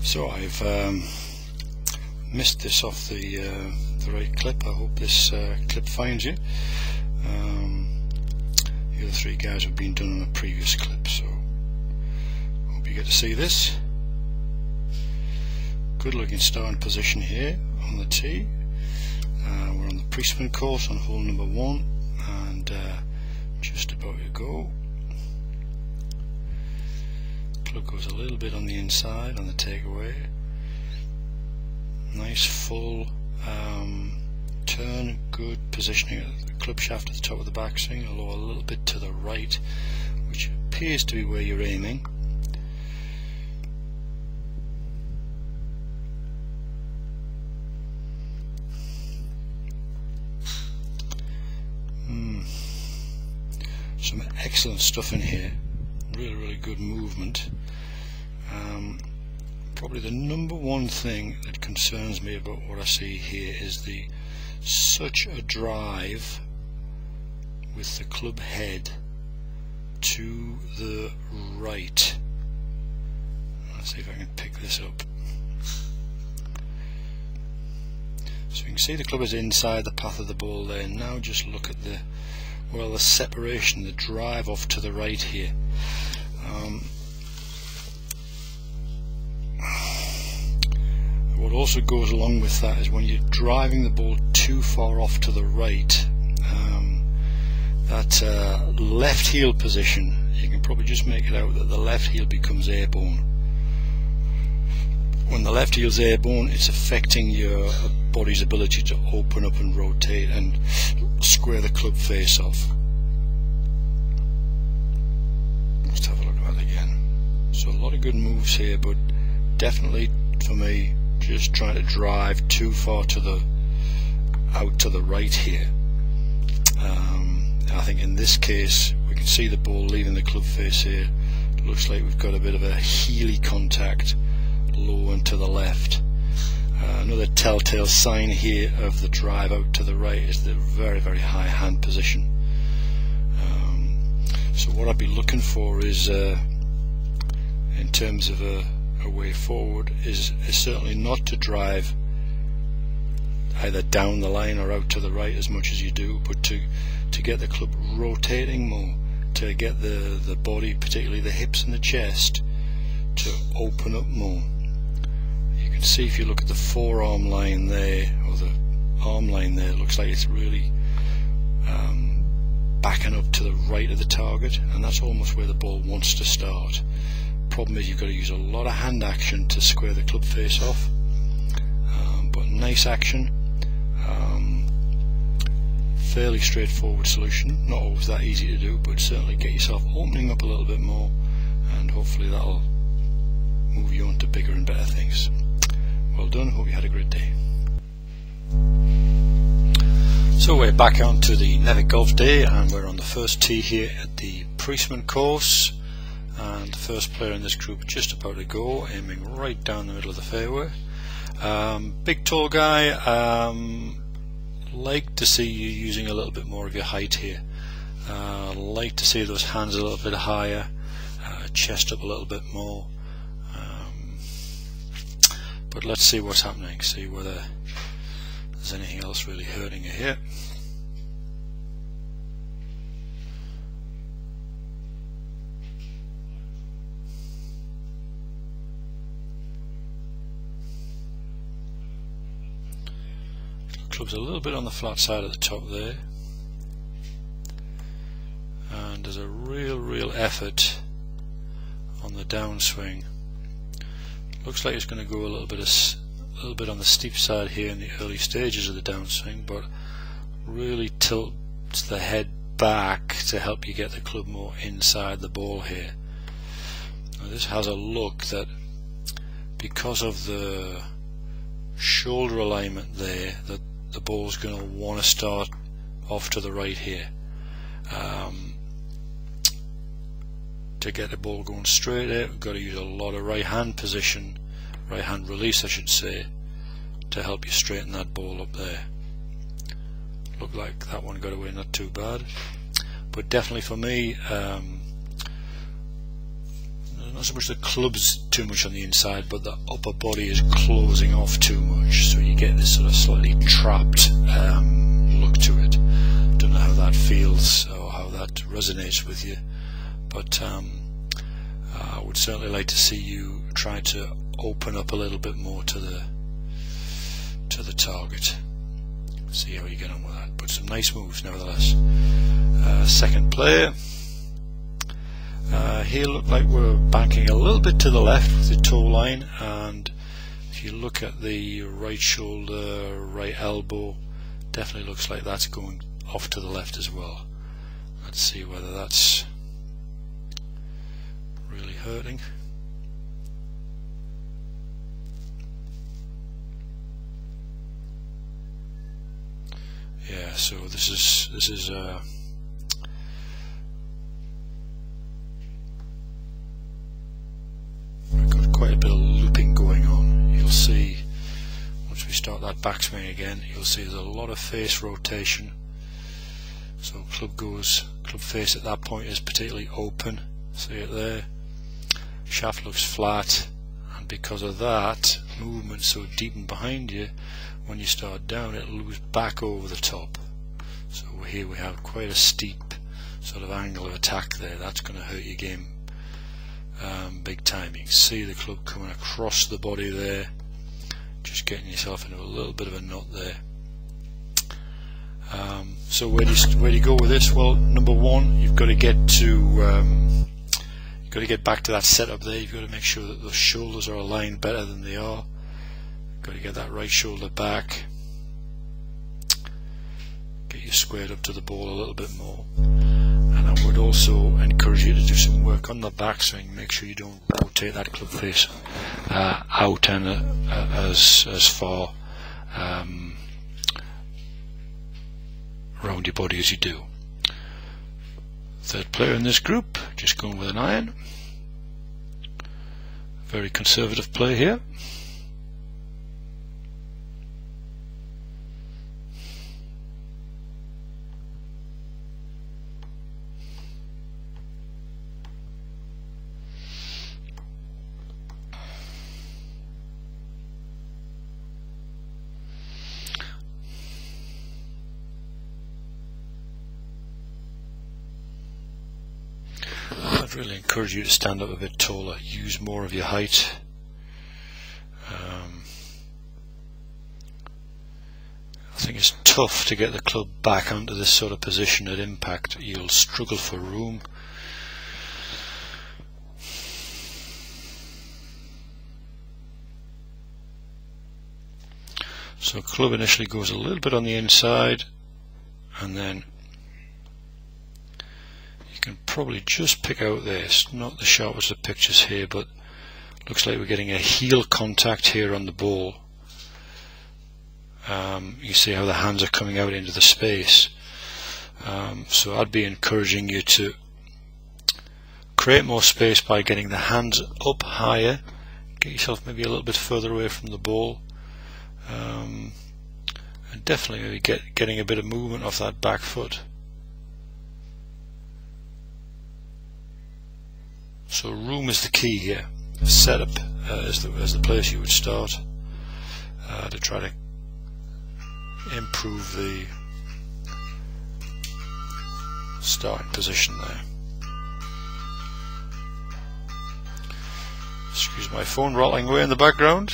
So I've missed this off the right clip. I hope this clip finds you. The other three guys have been done on a previous clip, so hope you get to see this. Good looking starting position here on the tee. We're on the Priestman course on hole number 1 and just about to go. Club goes a little bit on the inside on the takeaway. Nice full turn, good positioning of the club shaft at the top of the backswing, although a little bit to the right, which appears to be where you're aiming. Some excellent stuff in here, really good movement. Probably the number one thing that concerns me about what I see here is such a drive with the club head to the right. Let's see if I can pick this up. So you can see the club is inside the path of the ball there. Now just look at the separation, the drive off to the right here. What also goes along with that is when you're driving the ball too far off to the right, that left heel position, you can probably just make it out that the left heel becomes airborne. When the left heel's airborne, it's affecting your body's ability to open up and rotate and square the club face off. Let's have a look at that again. So a lot of good moves here, but definitely for me, just trying to drive too far out to the right here. I think in this case we can see the ball leaving the club face here. It looks like we've got a bit of a heely contact low and to the left. Another telltale sign here of the drive out to the right is the very high hand position. So what I'd be looking for is, in terms of a way forward, is certainly not to drive either down the line or out to the right as much as you do, but to get the club rotating more, to get the body, particularly the hips and the chest, to open up more. You can see if you look at the forearm line there, or the arm line there, it looks like it's really backing up to the right of the target, and that's almost where the ball wants to start. Problem is you've got to use a lot of hand action to square the club face off, but nice action, fairly straightforward solution, not always that easy to do, but certainly get yourself opening up a little bit more, and hopefully that'll move you on to bigger and better things. Well done, hope you had a great day. So we're back onto the NEPIC Golf Day, and we're on the first tee here at the Priestman course, and the first player in this group just about to go, aiming right down the middle of the fairway. Big tall guy, like to see you using a little bit more of your height here. Like to see those hands a little bit higher, chest up a little bit more. But let's see what's happening, see whether there's anything else really hurting you here. Club's a little bit on the flat side at the top there, and there's a real effort on the downswing. Looks like it's going to go a little bit on the steep side here in the early stages of the downswing, but really tilts the head back to help you get the club more inside the ball here. Now this has a look that, because of the shoulder alignment there, that the ball's going to want to start off to the right here. To get the ball going straight there, we've got to use a lot of right hand position, right hand release I should say, to help you straighten that ball up there. Looked like that one got away not too bad, but definitely for me, not so much the club's too much on the inside, but the upper body is closing off too much, so you get this sort of slightly trapped look to it. Don't know how that feels or how that resonates with you, but I would certainly like to see you try to open up a little bit more to the target. See how you get on with that, but some nice moves nevertheless. Second player. Here look like we're banking a little bit to the left with the toe line, and if you look at the right shoulder, right elbow, definitely looks like that's going off to the left as well. Let's see whether that's really hurting. Yeah, so this is we've got quite a bit of looping going on. You'll see once we start that backswing again, you'll see there's a lot of face rotation. So club face at that point is particularly open. See it there. Shaft looks flat, and because of that movement so deep and behind you, when you start down it moves back over the top. So here we have quite a steep sort of angle of attack there. That's going to hurt your game big time. You can see the club coming across the body there, just getting yourself into a little bit of a knot there. So where do you go with this? Well, number one, you've got to get back to that setup there. You've got to make sure that those shoulders are aligned better than they are. You've got to get that right shoulder back, get you squared up to the ball a little bit more. And I would also encourage you to do some work on the backswing. Make sure you don't rotate that club face out and as far around your body as you do. Third player in this group, just going with an iron. Very conservative play here. I'd really encourage you to stand up a bit taller, use more of your height. I think it's tough to get the club back onto this sort of position at impact. You'll struggle for room. So club initially goes a little bit on the inside, and then you can probably just pick out there. It's not the sharpest of pictures here, but looks like we're getting a heel contact here on the ball. You see how the hands are coming out into the space. So I'd be encouraging you to create more space by getting the hands up higher, get yourself maybe a little bit further away from the ball, and definitely maybe getting a bit of movement off that back foot. So room is the key here. Setup is the place you would start to try to improve the starting position there. Excuse my phone rattling away in the background.